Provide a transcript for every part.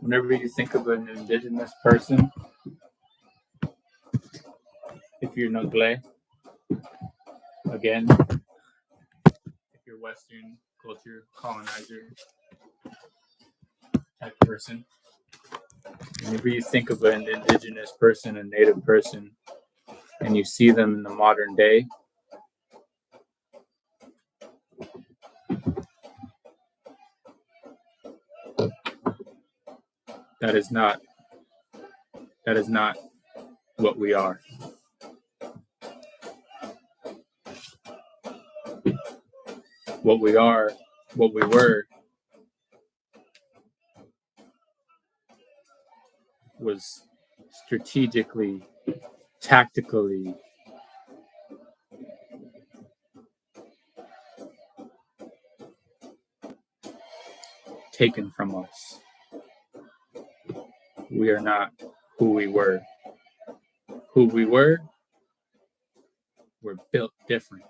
Whenever you think of an indigenous person, if you're Nogle, again, if you're Western culture, colonizer type person, whenever you think of an indigenous person, a native person, and you see them in the modern day, that is not what we are. What we are, what we were, was strategically, tactically taken from us. We are not who we were. Who we were built different.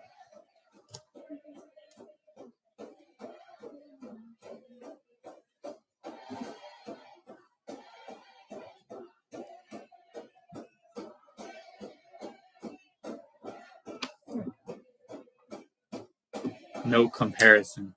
No comparison.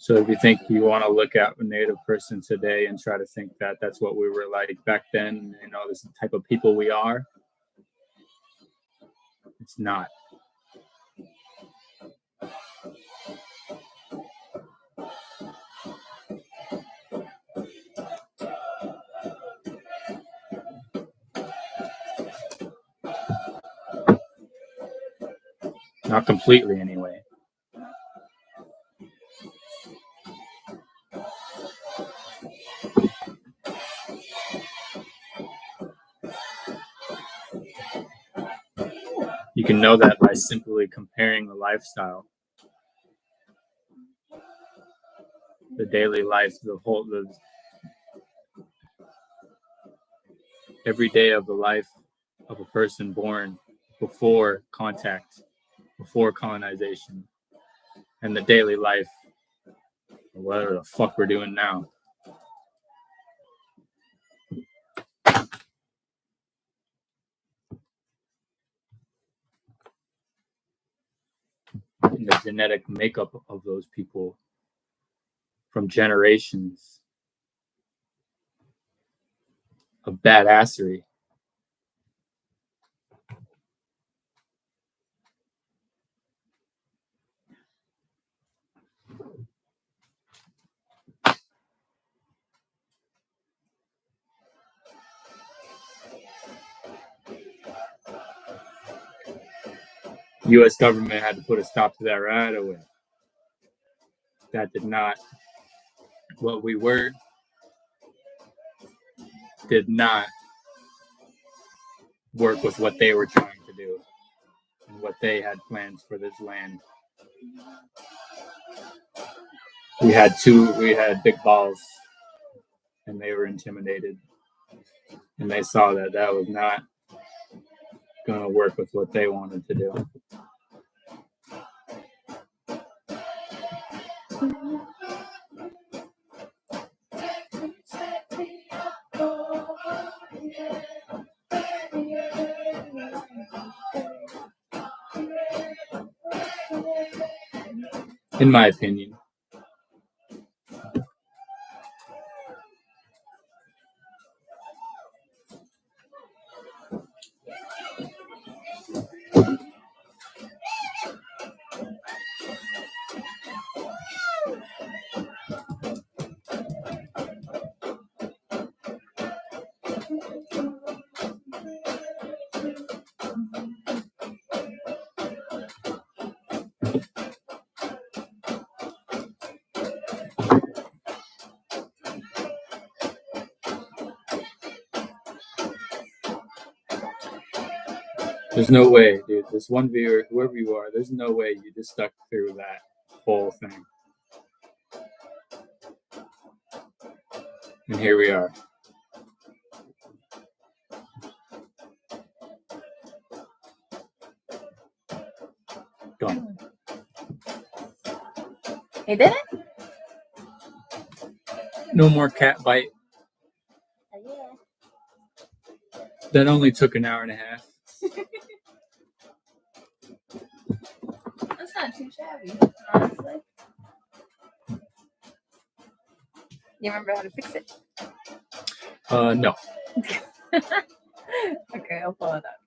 So if you think you want to look at a native person today and try to think that that's what we were like back then, this is the type of people we are, it's not. Not completely, anyway. You can know that by simply comparing the lifestyle, the daily life, every day of the life of a person born before contact, before colonization, and the daily life, or whatever the fuck we're doing now. And the genetic makeup of those people from generations of badassery. U.S. government had to put a stop to that right away. That did not, what we were, did not work with what they were trying to do and what they had plans for this land. We had big balls, and they were intimidated. And they saw that was not going to work with what they wanted to do. In my opinion. There's no way, dude. This one viewer, whoever you are, there's no way you just stuck through that whole thing. And here we are. He didn't? No more cat bite. Yeah. That only took an hour and a half. That's not too shabby, honestly. You remember how to fix it? No. Okay, I'll pull it up.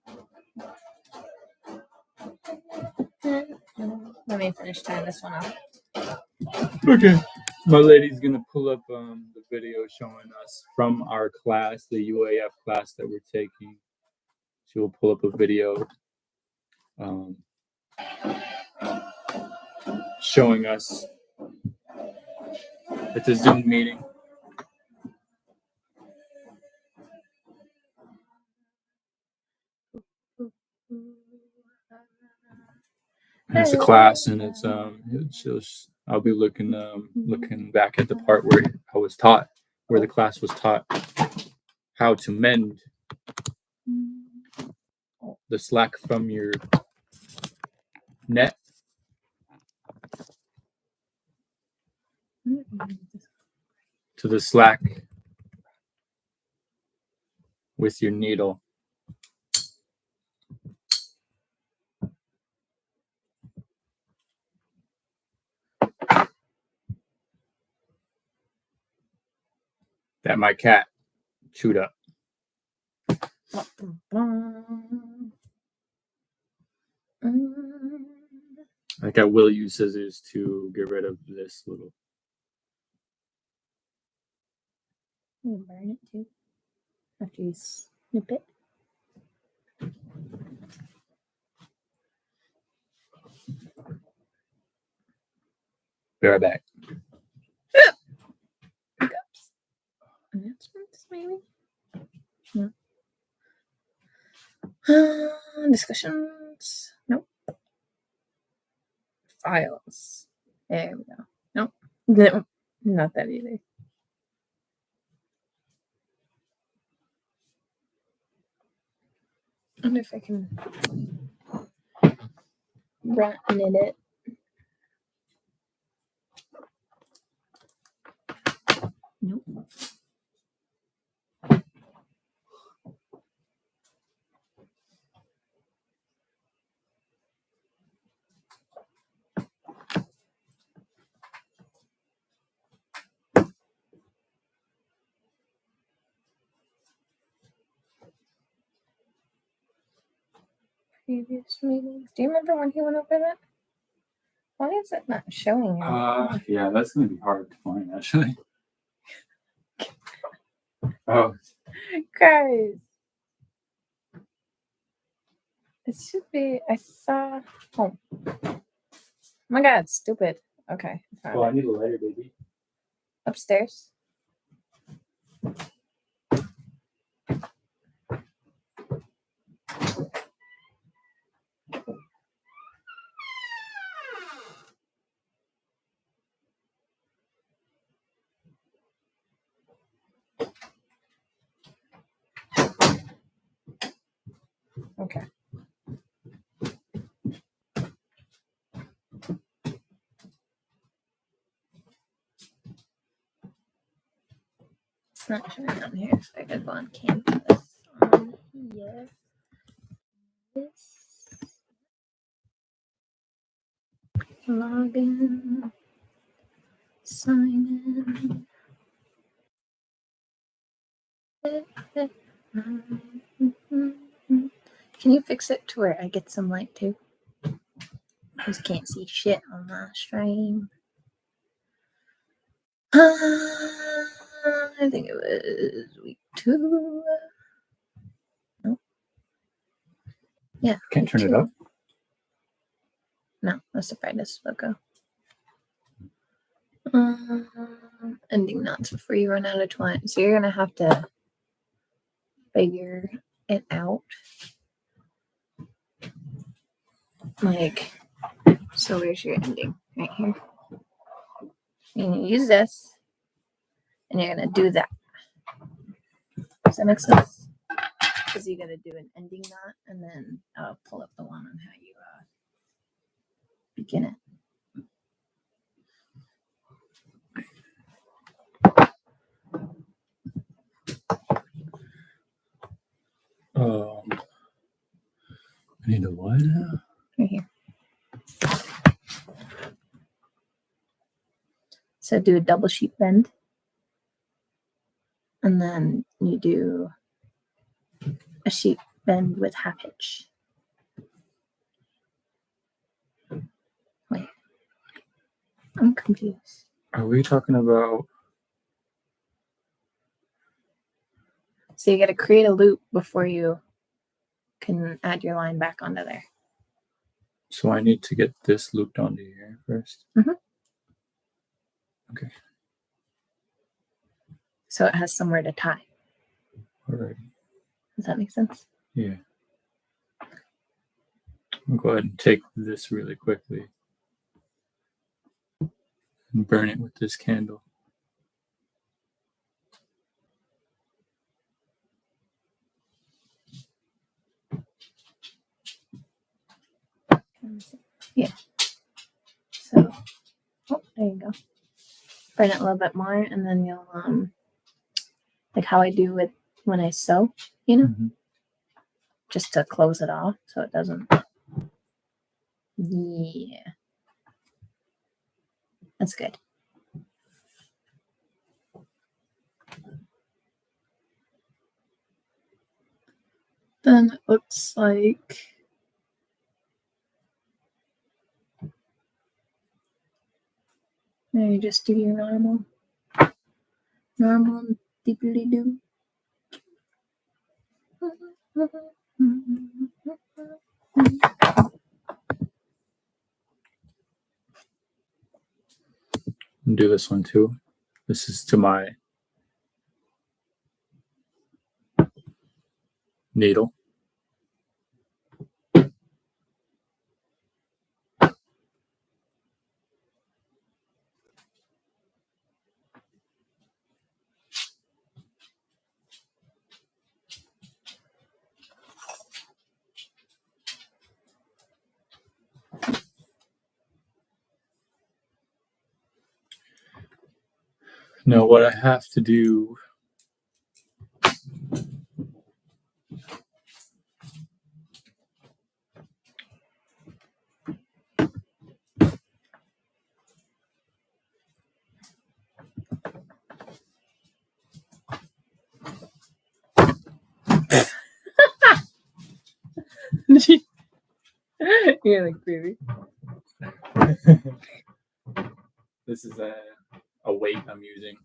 Let me finish tying this one up. Okay. My lady's gonna pull up the video showing us from our class, the UAF class that we're taking. She will pull up a video showing us. It's a Zoom meeting. And it's a class, and it's just I'll be looking back at the part where I was taught, where the class was taught how to mend the slack from your net to the slack with your needle. That my cat chewed up. Like I will use scissors to get rid of this little. You burn it too after you snip it. Be right back. Announcements, maybe? No. Discussions? Nope. Files. There we go. Nope. No, not that either. I wonder if I can knit it. Nope. Previous meetings. Do you remember when he went over that? Why is it not showing you? Yeah, that's gonna be hard to find actually. Oh, Guys. It should be. I saw. Oh. My God, stupid. Okay. well, I need a lighter, baby. Upstairs. Okay. It's not showing on here, so I gotta go on campus. Yes. Login. Sign in. Can you fix it to where I get some light too? I just can't see shit on my stream. I think it was week 2. No. Yeah. Can't turn it up. No, that's the brightest logo. Ending knots before you run out of twine. So you're gonna have to figure it out. Like, so where's your ending? Right here. You're gonna use this, and you're gonna do that. Does that make sense? Because you gotta do an ending knot, and then I'll pull up the one on how you begin it. need a what? Right here. So do a double sheep bend. And then you do a sheep bend with half hitch. Wait. I'm confused. Are we talking about? So you got to create a loop before you can add your line back onto there. So I need to get this looped onto here first. Mhm. Okay. So it has somewhere to tie. Alright. Does that make sense? Yeah. I'll go ahead and take this really quickly and burn it with this candle. Yeah. So, oh, there you go. Burn it a little bit more, and then you'll like how I do with when I sew, you know, just to close it off so it doesn't. Yeah, that's good. Then it looks like now you just do your normal dippity doo. Do this one too. This is to my needle. Now what I have to do You're like, baby. this is a weight I'm using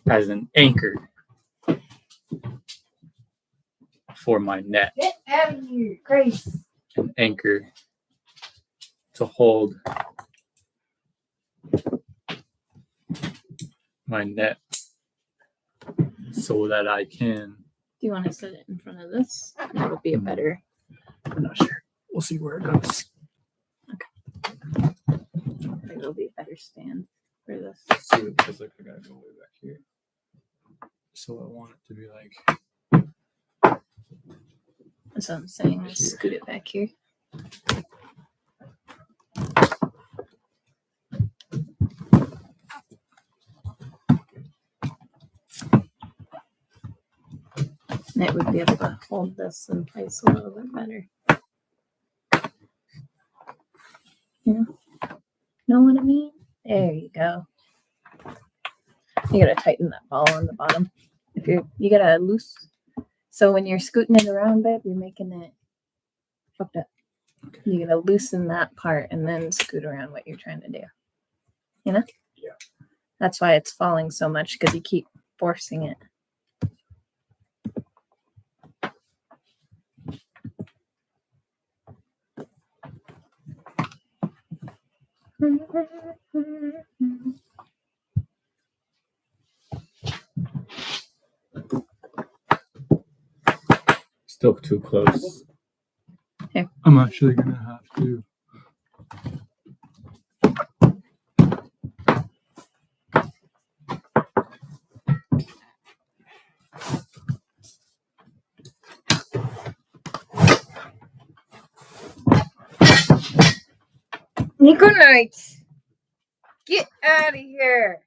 as an anchor for my net. Get out of here, Grace. An anchor to hold my net so that I can. Do you want to set it in front of this? That would be a better. I'm not sure. We'll see where it goes. I think it'll be a better stand for this. See, because like I gotta go way back here. So I want it to be like. That's what I'm saying. I scoot it back here. And it would be able to hold this in place a little bit better. You know what I mean? There you go. You gotta tighten that ball on the bottom. If you gotta loose. So when you're scooting it around, babe, you're making it fucked up. Okay. You gotta loosen that part and then scoot around what you're trying to do. You know? Yeah. That's why it's falling so much, because you keep forcing it. Still too close. Here. I'm actually gonna have to. Nico Knights, get out of here.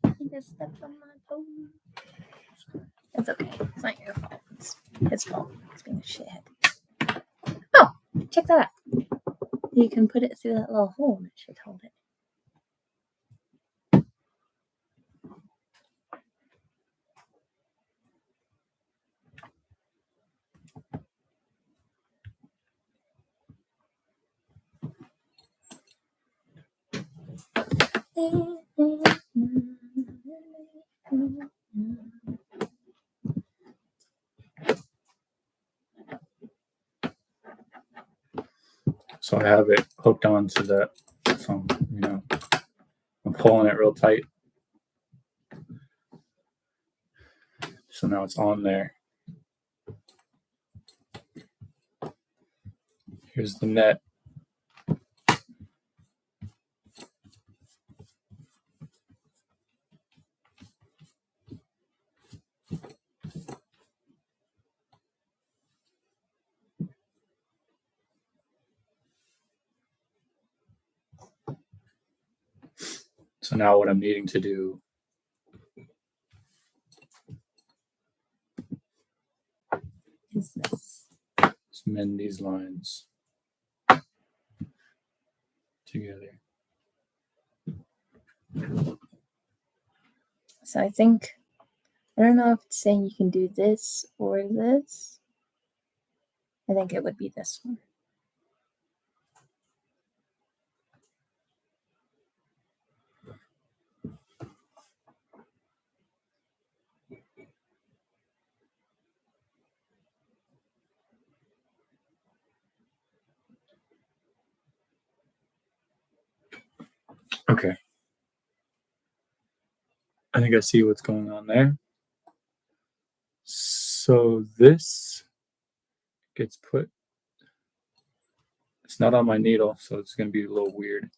I just stepped on my toe. It's okay. It's not your fault. It's his fault. It's being a shithead. Oh, check that out. You can put it through that little hole that should hold it. So I have it hooked onto that. So, I'm pulling it real tight. So now it's on there. Here's the net. So now what I'm needing to do Is this? is mend these lines together. So I think, I don't know if it's saying you can do this or this. I think it would be this one. Okay. I think I see what's going on there. So this gets put, it's not on my needle, so it's going to be a little weird.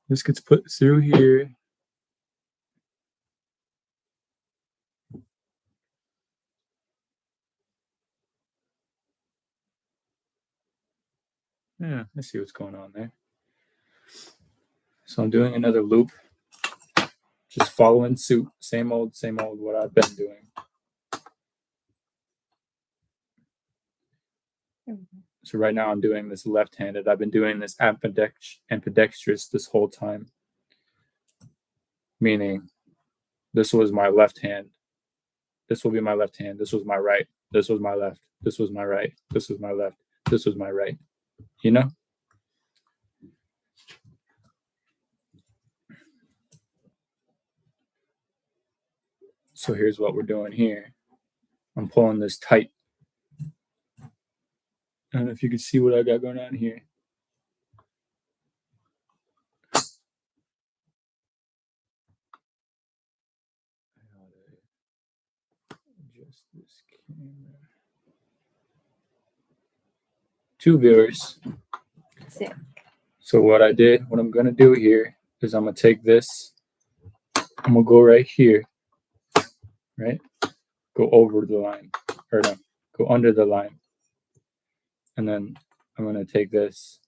This gets put through here. Yeah, I see what's going on there. So I'm doing another loop, just following suit, same old what I've been doing. So right now I'm doing this left-handed. I've been doing this ambidextrous this whole time, meaning this was my left hand. This will be my left hand. This was my right. This was my left. This was my right. This was my left. This was my right. You know? So here's what we're doing here. I'm pulling this tight. I don't know if you can see what I got going on here. Adjust this camera. 2 viewers. Sick. So what I'm gonna do here is I'm gonna take this. I'm gonna go right here, right? Go over the line, or no, go under the line, and then I'm gonna take this,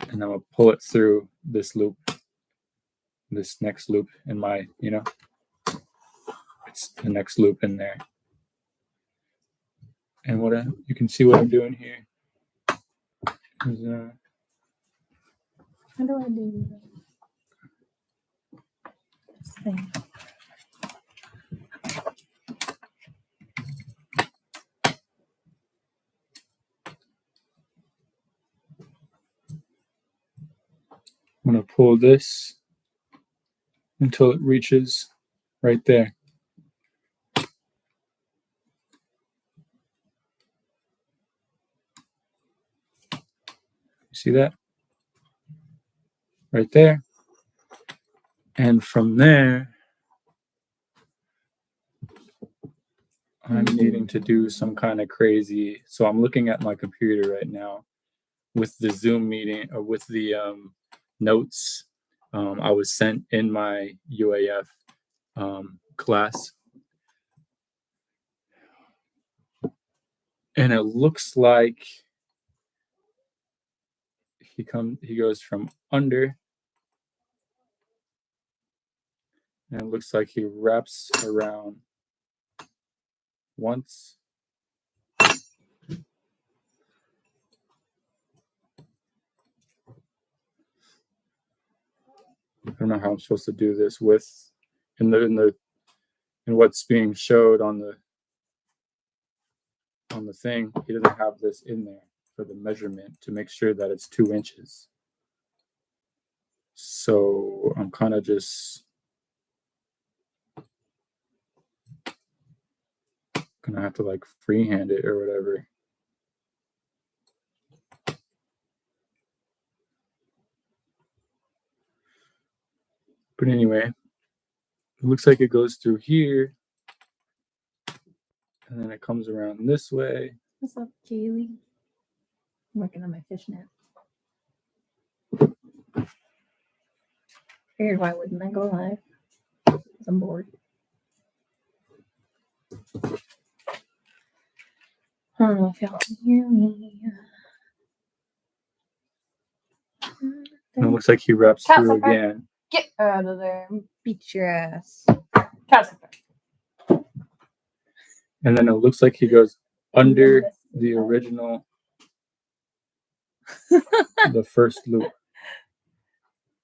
and I'm gonna pull it through this loop, this next loop in my, it's the next loop in there. And you can see what I'm doing here is, How do I do this thing? I'm gonna pull this until it reaches right there. You see that? Right there. And from there, I'm needing to do some kind of crazy. So I'm looking at my computer right now with the Zoom meeting, or with the notes I was sent in my UAF class. And it looks like he goes from under, And it looks like he wraps around once. I don't know how I'm supposed to do this with in what's being showed on the thing. He doesn't have this in there for the measurement to make sure that it's 2 inches. So I'm kind of just gonna have to like freehand it or whatever. But anyway, it looks like it goes through here, and then it comes around this way. What's up, Kaylee? I'm working on my fishnet. Figured why wouldn't I go live? 'Cause I'm bored. I don't know if y'all can hear me. And it looks like he wraps through again. Get out of there and beat your ass. And then it looks like he goes under the original, the first loop.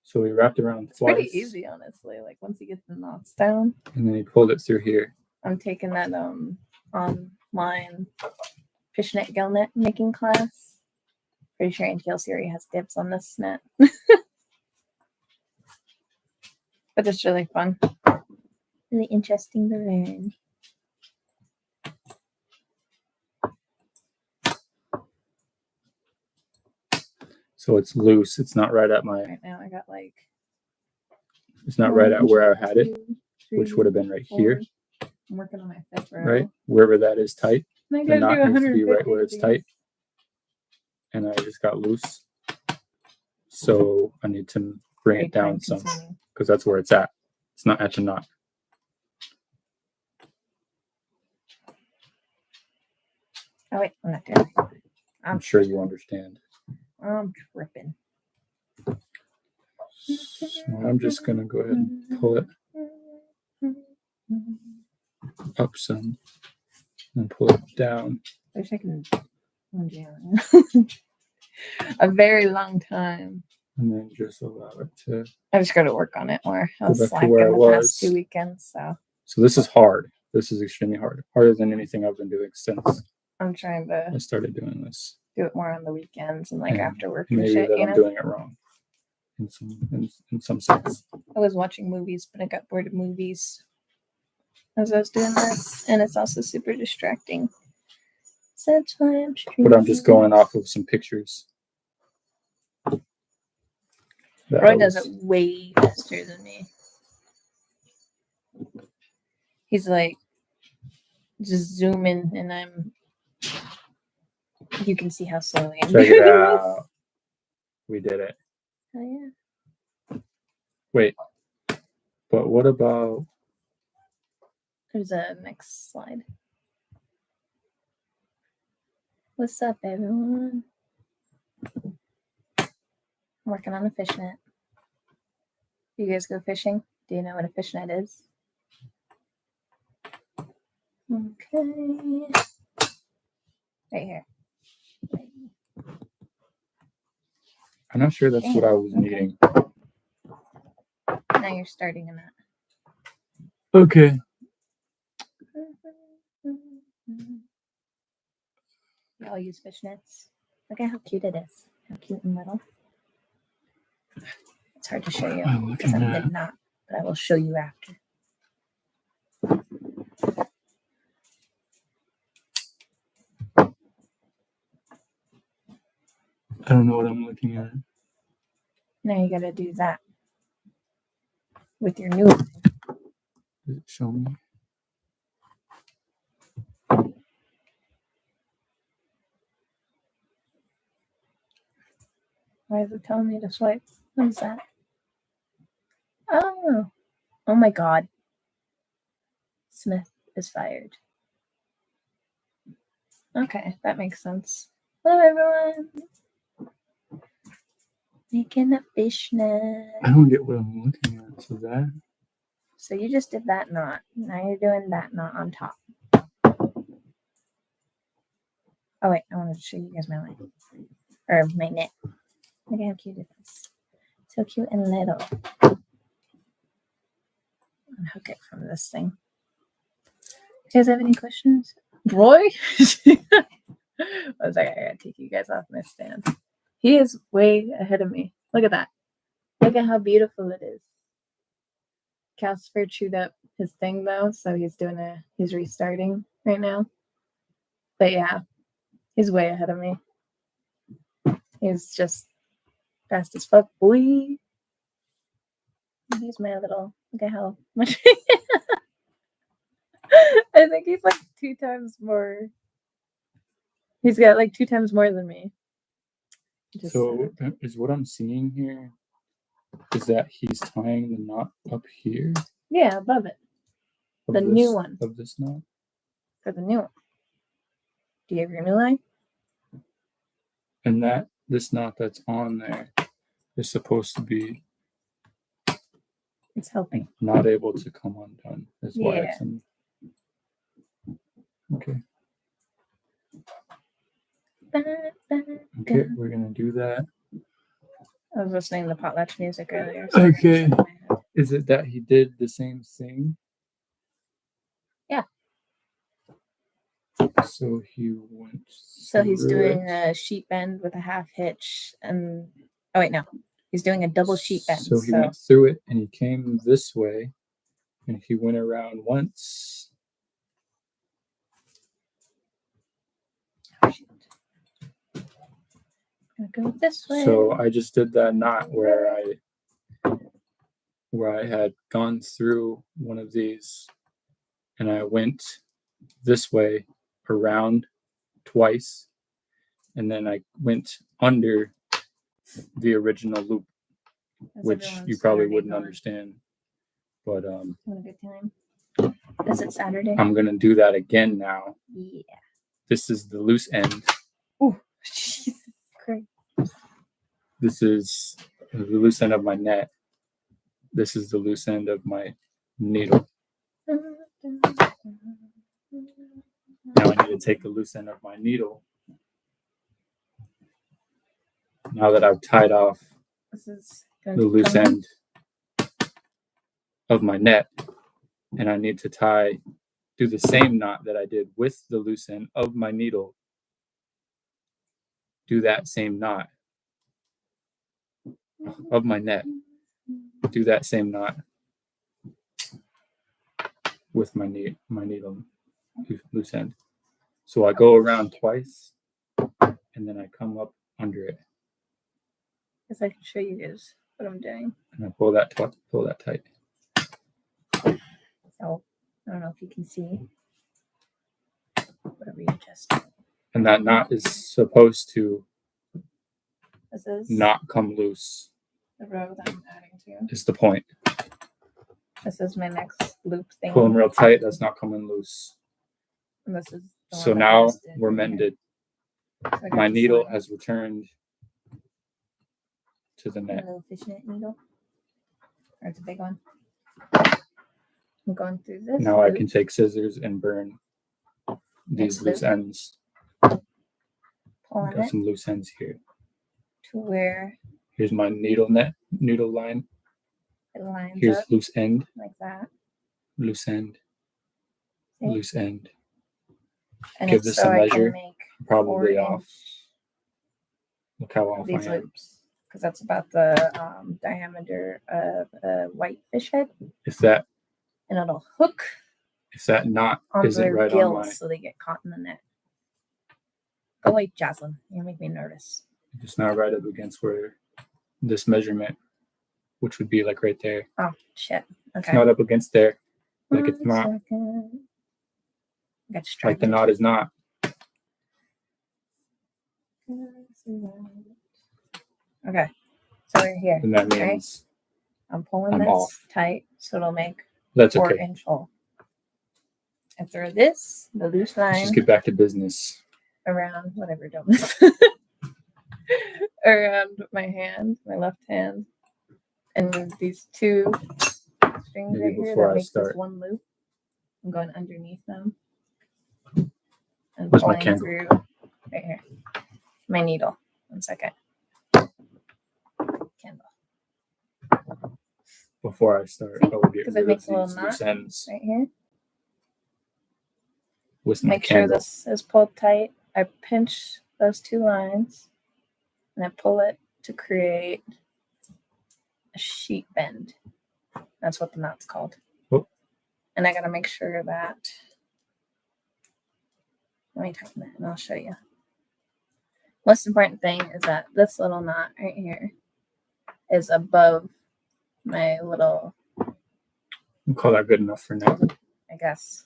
So he wrapped around twice. Pretty easy, honestly. Like once you get the knots down. And then he pulled it through here. I'm taking that online fishnet gillnet making class. Pretty sure Aunt Kelsey already has dibs on this net. But it's really fun. Really interesting to learn. So it's loose. It's not right at my. Right now I got like. It's not right at where I had it, which would have been right here. I'm working on my fifth row. Right? Wherever that is tight. The knot needs to be right where it's tight. And I just got loose. So I need to bring it down some because that's where it's at. It's not at the knot. Oh wait, I'm not doing it. I'm sure you understand. I'm tripping. So I'm just gonna go ahead and pull it up some and pull it down. I wish I can. A very long time. And then just allow it to. I just got to work on it more. I was back to slacking where I the was. past 2 weekends, So this is hard. This is extremely hard. Harder than anything I've been doing since I'm trying to I started doing this. do it more on the weekends and like And after work and maybe shit. that You I'm know, doing it wrong in some sense. I was watching movies, but I got bored of movies as I was doing this, and it's also super distracting. So that's why I'm streaming. But I'm just going off of some pictures. Roy does it way faster than me. He's like just zooming, and you can see how slowly I'm Check doing it this. out. We did it. Oh yeah. Wait. But what about? There's a next slide. What's up, everyone? I'm working on a fishnet. You guys go fishing? Do you know what a fishnet is? Okay. Right here. I'm not sure that's what I was Okay. needing. Now you're starting a knot. Okay. Y'all use fishnets. Look at how cute it is. How cute and little. It's hard to show you because I'm the knot, but I will show you after. I don't know what I'm looking at. Now you gotta do that with your new one. Does it show me? Why is it telling me to swipe? What is that? Oh. Oh my god. Smith is fired. Okay, that makes sense. Hello, everyone. Making a fishnet. I don't get what I'm looking at. So that. So you just did that knot. Now you're doing that knot on top. Oh wait, I wanted to show you guys my line. Or my knit. Look at how cute it is. So cute and little. Unhook it from this thing. You guys have any questions? Roy? One second, I gotta take you guys off my stand. He is way ahead of me. Look at that. Look at how beautiful it is. Casper chewed up his thing though, so he's restarting right now. But yeah, he's way ahead of me. He's just fast as fuck, boy. Here's my little, look at how much. I think he's like 2 times more. He's got like 2 times more than me. So is what I'm seeing here is that he's tying the knot up here? Yeah, above it. The new one. Of this knot? For the new one. Do you have your new line? And this knot that's on there is supposed to be It's helping. not able to come undone. That's why Yeah. it's in. Okay. Okay, we're gonna do that. I was listening to the potlatch music earlier. So Okay. Is it that he did the same thing? Yeah. So he went. So he's through doing it. a sheep bend with a half hitch, and oh wait, no, he's doing a double sheep bend. So he went through it and he came this way, and he went around once. Oh, shoot. I'm gonna go this way. So I just did that knot where I had gone through one of these, and I went this way around twice, and then I went under the original loop, which you probably wouldn't understand. But Having a good time. Is it Saturday? I'm gonna do that again now. Yeah. This is the loose end. Oh, Jesus Christ. This is the loose end of my net. This is the loose end of my needle. Now I need to take the loose end of my needle. Now that I've tied off the loose end of my net, and I need to do the same knot that I did with the loose end of my needle. Do that same knot of my net. Do that same knot with my needle loose end. So I go around twice, and then I come up under it. Guess I can show you guys what I'm doing. And I pull that tight. So I don't know if you can see. Whatever you just. And that knot is supposed to This is not come loose. the row that I'm adding to. Is the point. This is my next loop thing. Pull them real tight. That's not coming loose. And this is the So one that I now just did we're right here. mended. So I got My this needle line. has returned to the My net. little fishnet needle. Or it's a big one. I'm going through this. Now I loop. can take scissors and burn these Next loose loop. ends. Pulling Got it some loose ends here. to where Here's my needle line. it lines Here's up loose end, like that. loose end, See? loose end. And Give it's this so a I measure. can make Probably 4 off. Look how off I these am. loops. Because that's about the diameter of a white fish head. If that And it'll hook knot on isn't their right gills on my, so they get caught in the net. Go away, Jocelyn. You make me nervous. it's not right up against where this measurement, which would be like right there. Oh, shit. It's Okay. not up against there. Like it's 1 not. second. Got Like distracted. the knot is not. Okay. So we're here. And that Okay. means I'm pulling I'm this off. tight so it'll make That's 4 okay. inch hole. And through this, the loose Let's line just get back to business. around whatever domes. Around my hand, my left hand. And these 2 strings Maybe right here before that I makes this start. one loop. I'm going underneath them and Where's my pulling candle? through right here. My needle. 1 second. Candle. Before I start, I will get Because it rid makes of a little these knot loose ends right here. with my Make sure candle. this is pulled tight. I pinch those 2 lines and I pull it to create a sheet bend. That's what the knot's called. Oh. And I gotta make sure that. Let me tighten that and I'll show you. Most important thing is that this little knot right here is above my little, I'll call that good enough for now. I guess.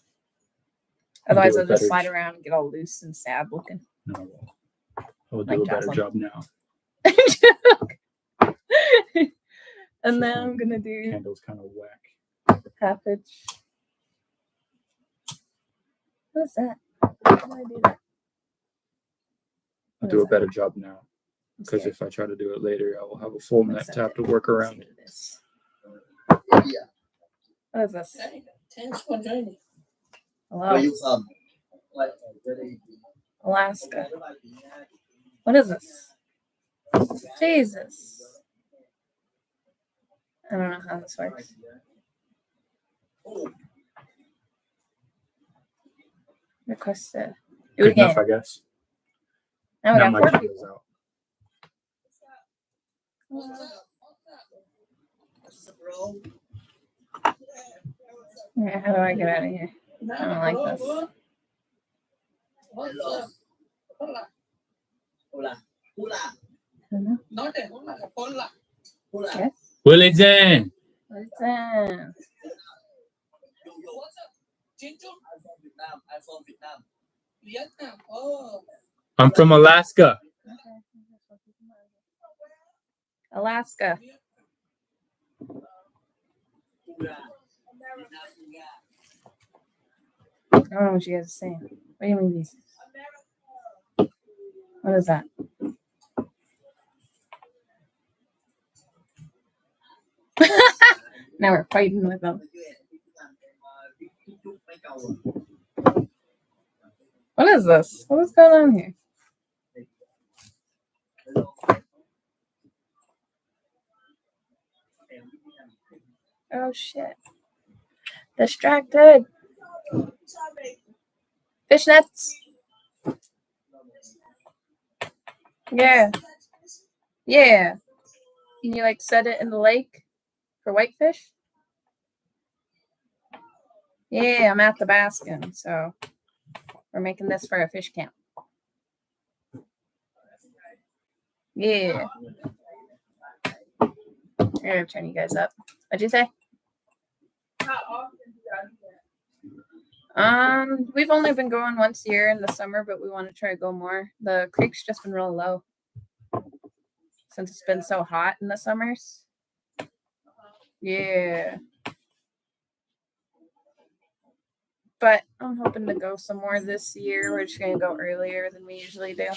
I'll do Otherwise, a I'll just better slide j- around and get all loose and sad looking. No, I will Like do a better Jocelyn. job now. And Just then my I'm gonna do Candle's kind of whack. half inch. What is that? How do I do that? I'll What do is a that? better job now. I'm Because scared. if I try to do it later, I will have a full net to have to work Let's around see it. what it is. What is this? Where Hello, you from? Alaska. What is this? Jesus. I don't know how this works. Request it. Do it Good enough, again. I guess. Now we Now got my 4 candle's people. out. Okay, how do I get out of here? I don't like this. Hola. Hola. I don't know. Yes. Wellington! What's that? I'm from Vietnam. I'm from Alaska. Alaska. I don't know what you guys are saying. What do you mean these? What is that? Now we're fighting with them. What is this? What is going on here? Oh shit. Distracted. Fishnets. Yeah. Yeah. Can you like set it in the lake for whitefish? Yeah, I'm at the Baskin, so we're making this for a fish camp. Yeah. I'm gonna turn you guys up. What'd you say? How often do y'all do that? We've only been going once a year in the summer, but we want to try to go more. The creek's just been real low since it's been so hot in the summers. Yeah. But I'm hoping to go some more this year. We're just gonna go earlier than we usually do.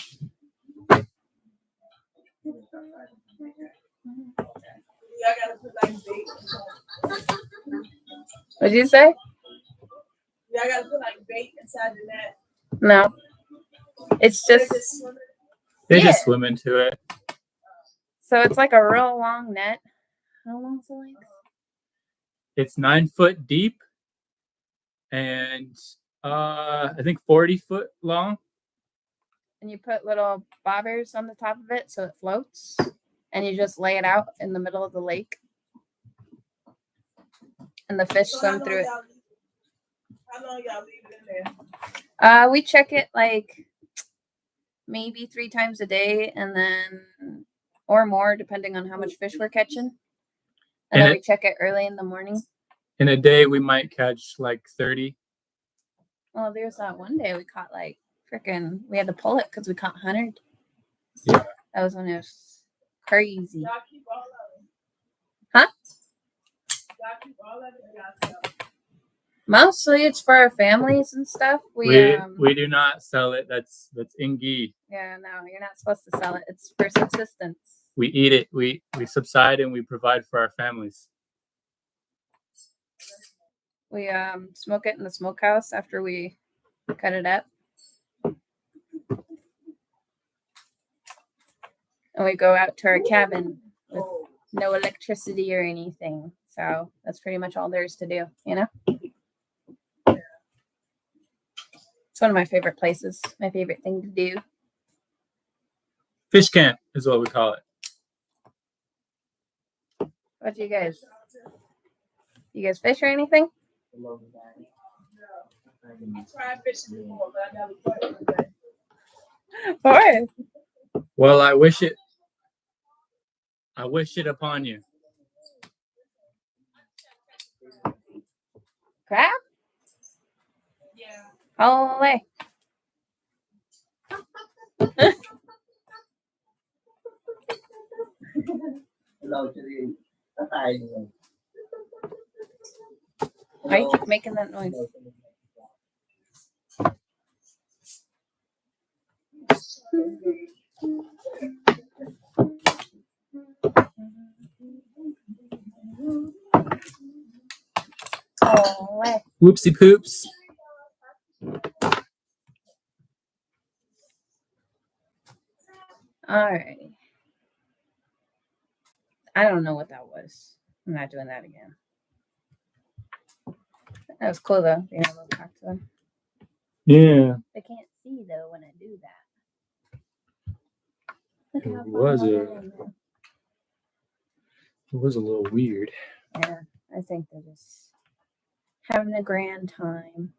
Y'all gotta put like bait. What'd you say? Y'all gotta put like bait inside the net. No. It's They're just just swimming. They Yeah. just swim into it. so it's like a real long net. How long's the length? It's 9 foot deep and I think 40 foot long. And you put little bobbers on the top of it so it floats. And you just lay it out in the middle of the lake. And the fish So swim through it. How long y'all leave it in there? We check it like maybe 3 times a day and then or more depending on how much fish we're catching. And then we check it early in the morning. In a day, we might catch like 30. Well, there's that one day we caught like freaking, we had to pull it because we caught 100. Yeah. That was when it was crazy. Y'all keep all of it. Huh? Y'all keep all of it. Y'all sell it. Mostly it's for our families and stuff. We do not sell it. That's ingi. yeah, no, you're not supposed to sell it. It's for subsistence. We eat it. We subside and we provide for our families. We smoke it in the smokehouse after we cut it up. And we go out to our cabin with no electricity or anything. So that's pretty much all there is to do, you know? It's one of my favorite places, my favorite thing to do. Fish camp is what we call it. What do you guys? You guys fish or anything? I tried fishing before, but I never caught anything. Why? Well, I wish it upon you. Crab? Yeah. All the way. Why you keep making that noise? All the way. Whoopsie poops. Alrighty. I don't know what that was. I'm not doing that again. That was cool though, being able to talk to them. Yeah. They can't see though when I do that. Look It how was far a- I'm in there. It was a little weird. Yeah, I think they're just having a grand time.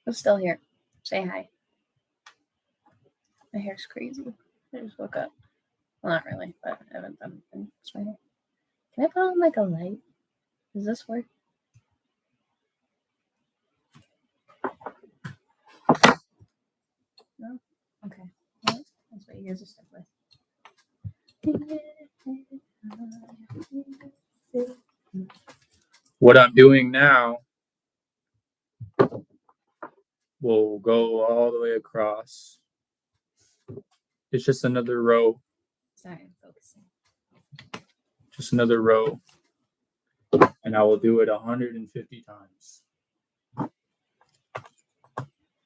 Who's still here? Say hi. My hair's crazy. I just woke up. Well, not really, but I haven't done anything. It's my hair. Can I put on like a light? Does this work? No? Okay. Well, that's what you guys are stuck with. What I'm doing now will go all the way across. It's just another row. Sorry, I'm focusing. Just another row. And I will do it 150 times.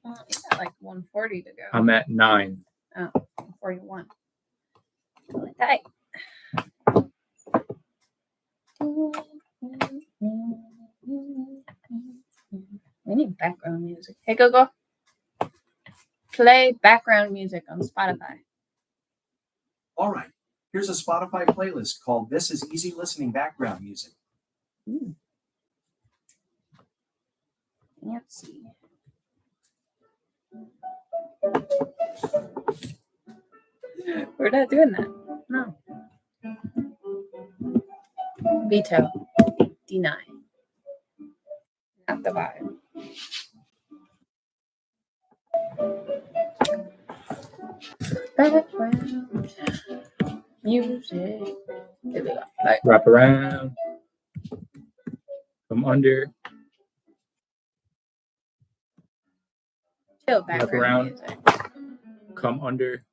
Well, you got like 140 to go. I'm at 9. Oh, 41. Really tight. We need background music. Hey, Google. Play background music on Spotify. All right, here's a Spotify playlist called This Is Easy Listening Background Music. Fancy. We're not doing that. No. Veto. Deny. Not the vibe. Background music. Here we go. Right. Wrap around. Come under. Chill Wrap background around. music. Come under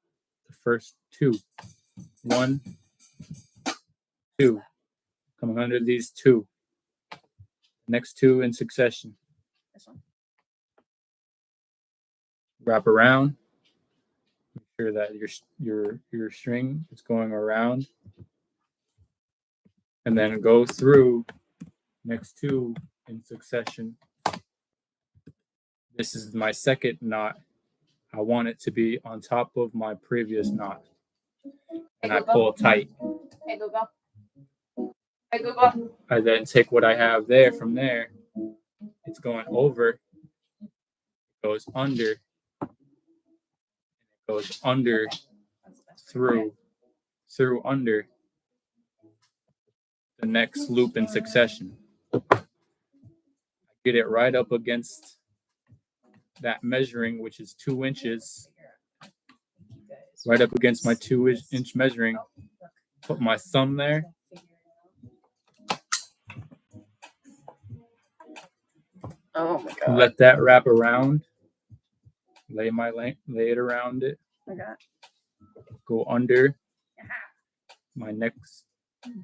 the first 2. 1, 2. Coming under these 2. Next 2 in succession. This one. Wrap around. Make sure that your string is going around. And then go through next 2 in succession. This is my second knot. I want it to be on top of my previous knot. And I pull tight. Hey, Google. Hey, Google. I then take what I have there from there. It's going over. It goes under. It goes under, through, under the next loop in succession. I get it right up against that measuring, which is 2 inches. Right up against my 2-inch measuring. Put my thumb there. Oh my god. Let that wrap around. Lay it around it. I got Go under. my necks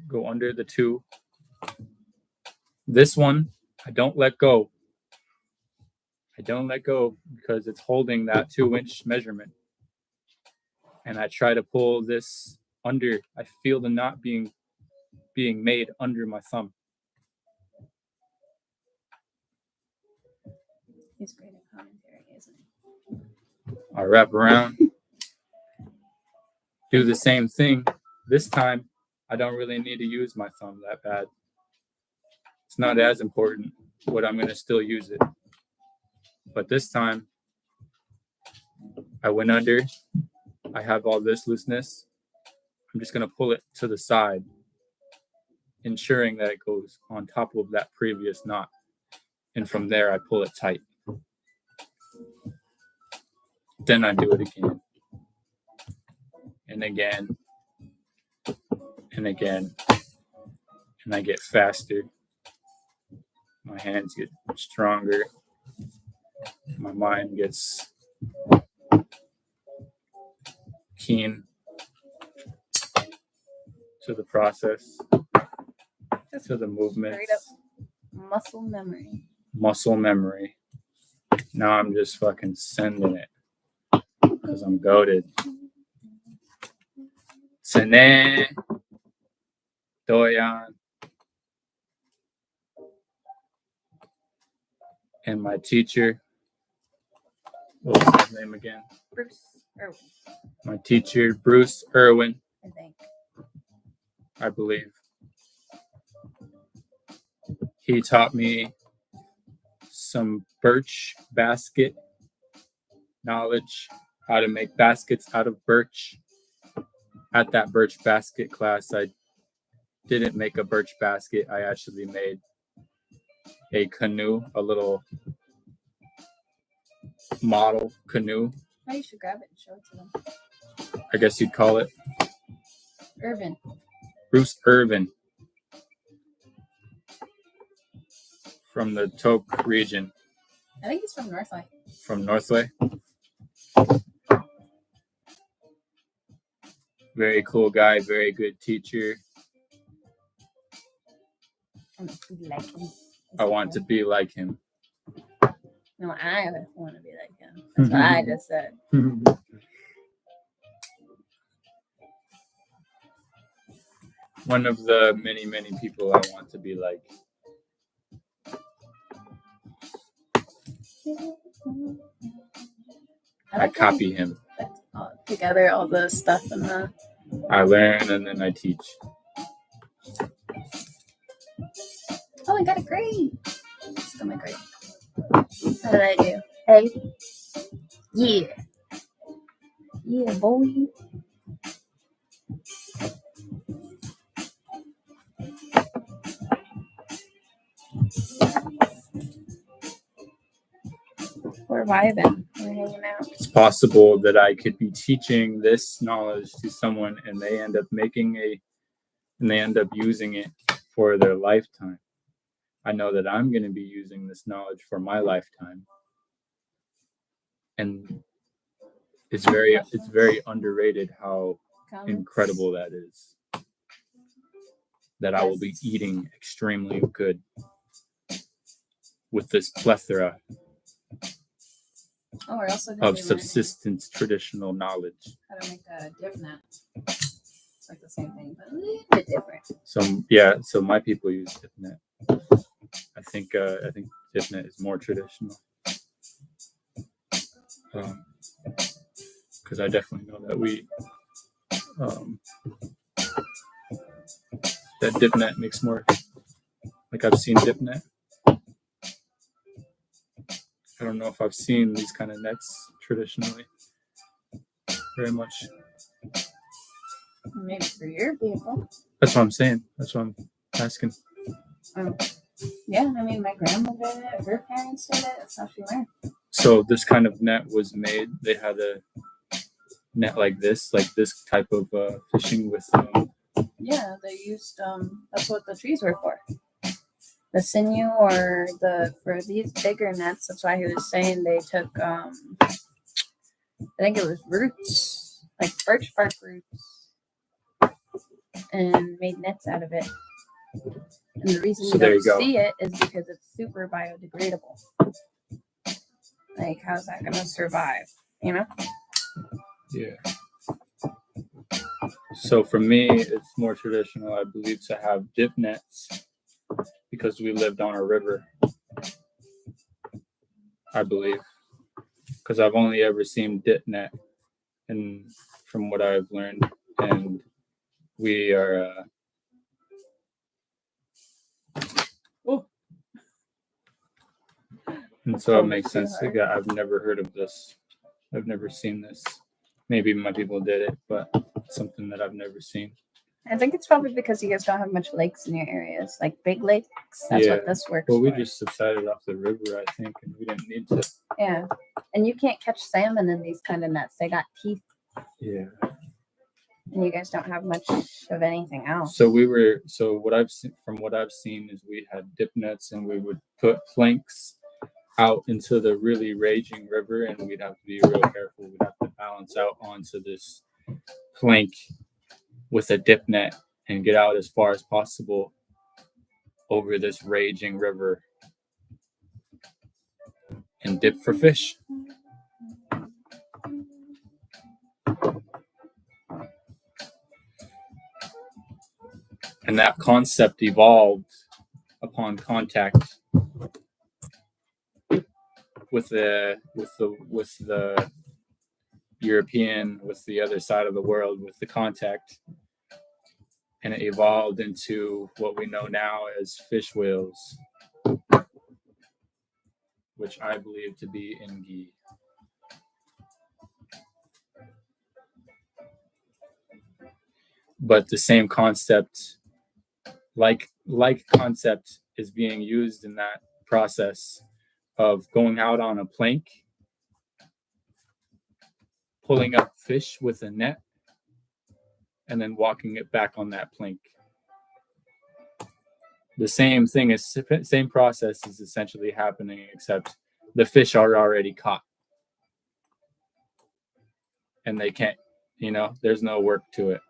go under the 2. This one, I don't let go. I don't let go because it's holding that 2-inch measurement. And I try to pull this under. I feel the knot being made under my thumb. He's great at commentary, isn't he? I wrap around, do the same thing. This time, I don't really need to use my thumb that bad. It's not as important, but I'm going to still use it. But this time, I went under. I have all this looseness. I'm just going to pull it to the side, ensuring that it goes on top of that previous knot. And from there, I pull it tight. Then I do it again. And again. And again. And I get faster. My hands get stronger. My mind gets keen to the process, to the movements. Straight up muscle memory. Muscle memory. Now I'm just fucking sending it because I'm goated. Dene, Doyan, and my teacher. What was his name again? Bruce Irwin, My teacher, Bruce Irwin, I think. I believe. He taught me some birch basket knowledge, how to make baskets out of birch. At that birch basket class, I didn't make a birch basket. I actually made a canoe, a little model canoe. Oh, you should grab it and show it to them. I guess you'd call it. Irvin. Bruce Irvin from the Toke region. I think he's from Northway. From Northway. Very cool guy, very good teacher. Like him. I want to be like him. No, I want to be like him. That's what I just said. One of the many, many people I want to be like. I copy him. Together, all the stuff and the. I learn and then I teach. Oh, I got a grade. Let's go my grade. How did I do? Hey. Yeah. Yeah, boy. We're vibing. We're hanging out. It's possible that I could be teaching this knowledge to someone and they end up using it for their lifetime. I know that I'm going to be using this knowledge for my lifetime. And it's very underrated how incredible that is. That I will be eating extremely good with this plethora we're also of subsistence traditional knowledge. How to make a different. It's like the same thing, but a little bit different. So my people use Fishnet. I think Fishnet is more traditional. Because I definitely know that that Dipnet makes more. Like I've seen Dipnet. I don't know if I've seen these kind of nets traditionally very much. Maybe for your people. That's what I'm saying. That's what I'm asking. Yeah, I mean, my grandmother did it. Her parents did it. That's how she learned. So this kind of net was made. They had a net like this type of fishing with. Yeah, they used. That's what the trees were for. The sinew or for these bigger nets. That's why he was saying they took. I think it was roots, like birch bark roots, and made nets out of it. And the reason So you there don't you go. see it is because it's super biodegradable. Like, how's that going to survive? You know? Yeah. So for me, it's more traditional, I believe, to have dip nets because we lived on a river, I believe. Because I've only ever seen dip net, and from what I've learned, and we are. And so it makes sense. Like, I've never heard of this. I've never seen this. Maybe my people did it, but it's something that I've never seen. I think it's probably because you guys don't have much lakes in your areas, like big lakes. That's what this works Well, we for. just subsided off the river, I think, and we didn't need to. Yeah. And you can't catch salmon in these kind of nets. They got teeth, Yeah. and you guys don't have much of anything else. So what I've seen, from what I've seen, is we had dip nets, and we would put planks out into the really raging river, and we'd have to be real careful. We'd have to balance out onto this plank with a dip net and get out as far as possible over this raging river and dip for fish. And that concept evolved upon contact with the European, with the other side of the world, with the contact, and it evolved into what we know now as fish whales, which I believe to be ingi. But the same concept, like concept, is being used in that process of going out on a plank, pulling up fish with a net, and then walking it back on that plank. The same thing is same process is essentially happening, except the fish are already caught, and they can't. There's no work to it.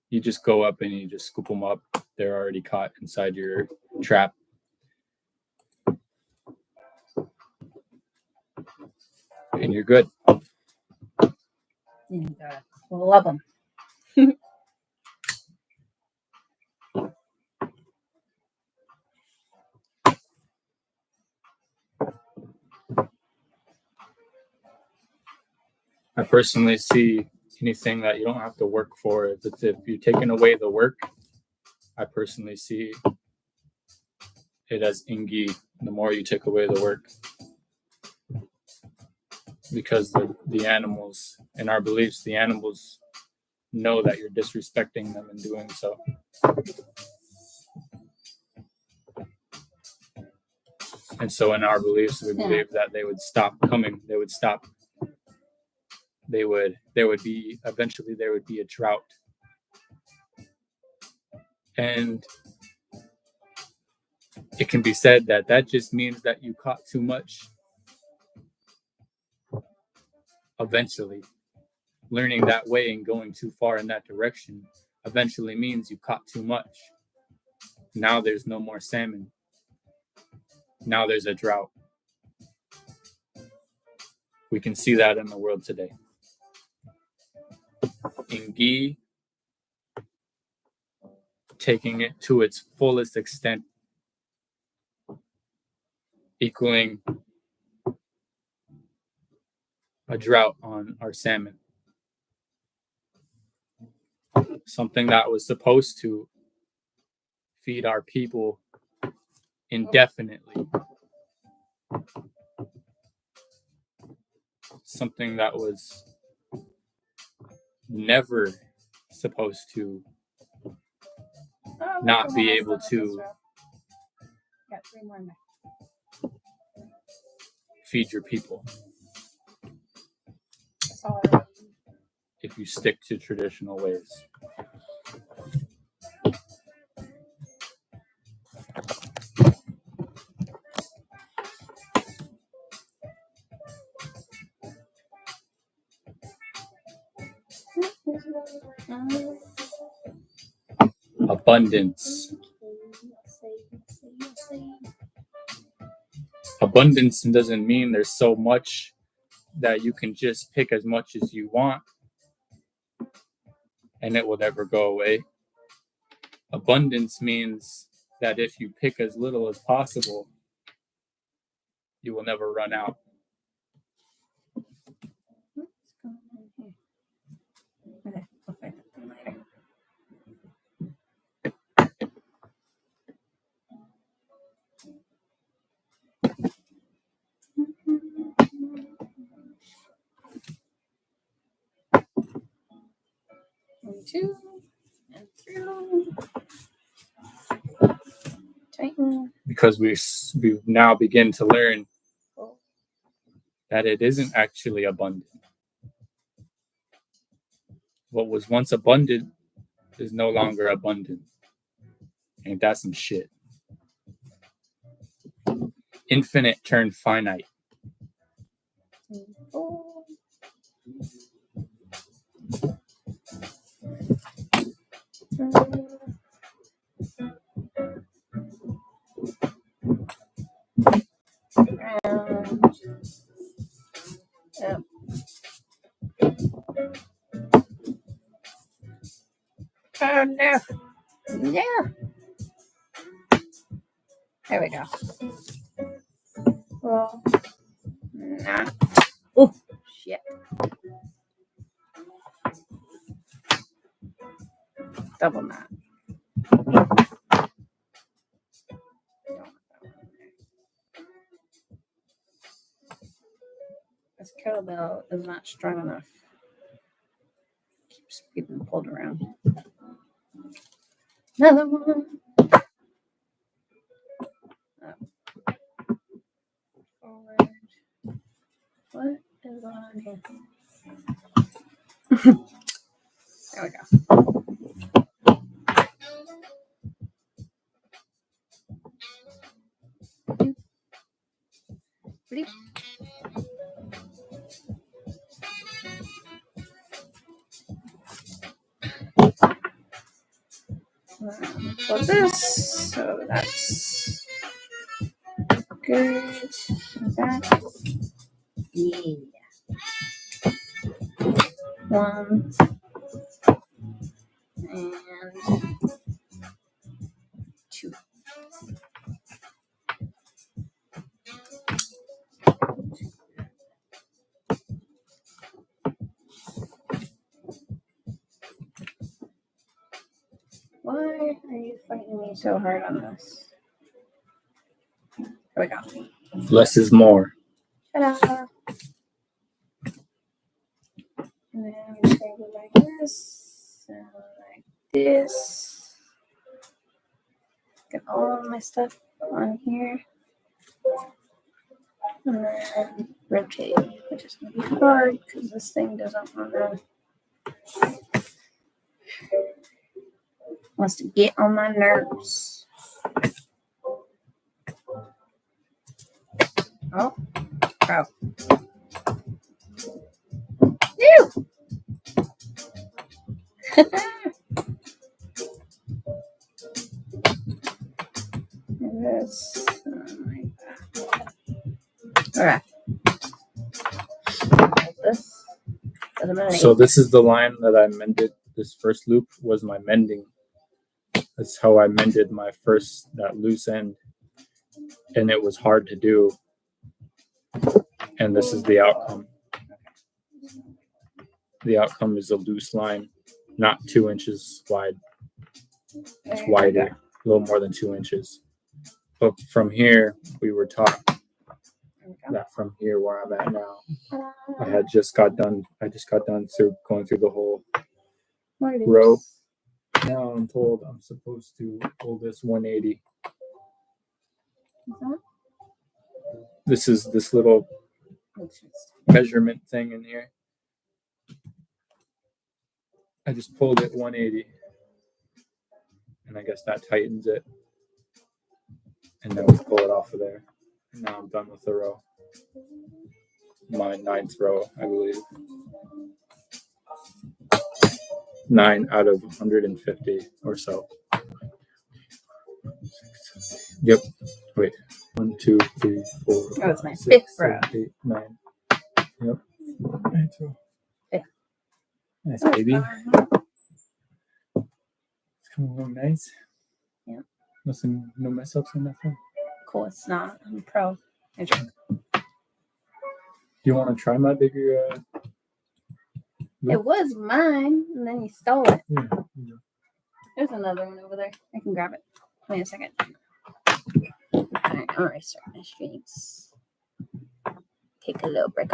You just go up and you just scoop them up. They're already caught inside your trap. And you're good. You love them. I personally see anything that you don't have to work for. If you're taking away the work, I personally see it as ingi. The more you take away the work, because the animals, in our beliefs, the animals know that you're disrespecting them in doing so. And so in our beliefs, we believe that they would stop coming. They would stop. There would be a drought. And it can be said that just means that you caught too much. Eventually, learning that way and going too far in that direction eventually means you caught too much. Now there's no more salmon. Now there's a drought. We can see that in the world today. Ingi, taking it to its fullest extent, equaling a drought on our salmon. Something that was supposed to feed our people indefinitely. Something that was never supposed to not be able to Got 3 more in there. feed your people if you stick to traditional ways. Abundance. Abundance doesn't mean there's so much that you can just pick as much as you want and it will never go away. Abundance means that if you pick as little as possible, you will never run out. Okay, I'll find that thing later. One, two, and through. Tighten. Because we now begin to learn that it isn't actually abundant. What was once abundant is no longer abundant. Ain't that some shit? Infinite turned finite. Four. Round. Up. Oh no. No. There we go. Well, nah. Oh, shit. Double knot. This kettlebell is not strong enough. Keeps getting pulled around. Another one. Up. Forward. What is going on here? There we go. Bleep. For this, so that's good. That, yeah. One and two. Why are you fighting me so hard on this? Here we go. Less is more. Ta-da! And then I'm just going to go like this, and like this. Get all of my stuff on here. And then rotate, which is going to be hard because this thing doesn't want to. Wants to get on my nerves. Oh, oh. Ew! This, like that. All right. Like this. So this is the line that I mended. This first loop was my mending. That's how I mended my first, that loose end. And it was hard to do. And this is the outcome. The outcome is a loose line, not 2 inches wide. It's wider, a little more than 2 inches. But from here, we were taught that from here where I'm at now, I just got done going through the whole row. Now I'm told I'm supposed to pull this 180. This is this little measurement thing in here. I just pulled it 180. And I guess that tightens it. And then we pull it off of there. And now I'm done with the row. My 9th row, I believe. 9 out of 150 or so. Yep. Wait. 1, 2, 3, 4. Oh, it's my 6, fifth row. 7, 8, 9. Yep. Ninth row. Fifth. Nice, baby. It's coming along nice. Yeah. Nothing, no mess ups or nothing. Cool. It's not. I'm pro. I drink. Do you want to try my bigger? It was mine, and then you stole it. Yeah. There's another one over there. I can grab it. Wait a second. Alright, I'm gonna restart my streams. Take a little break.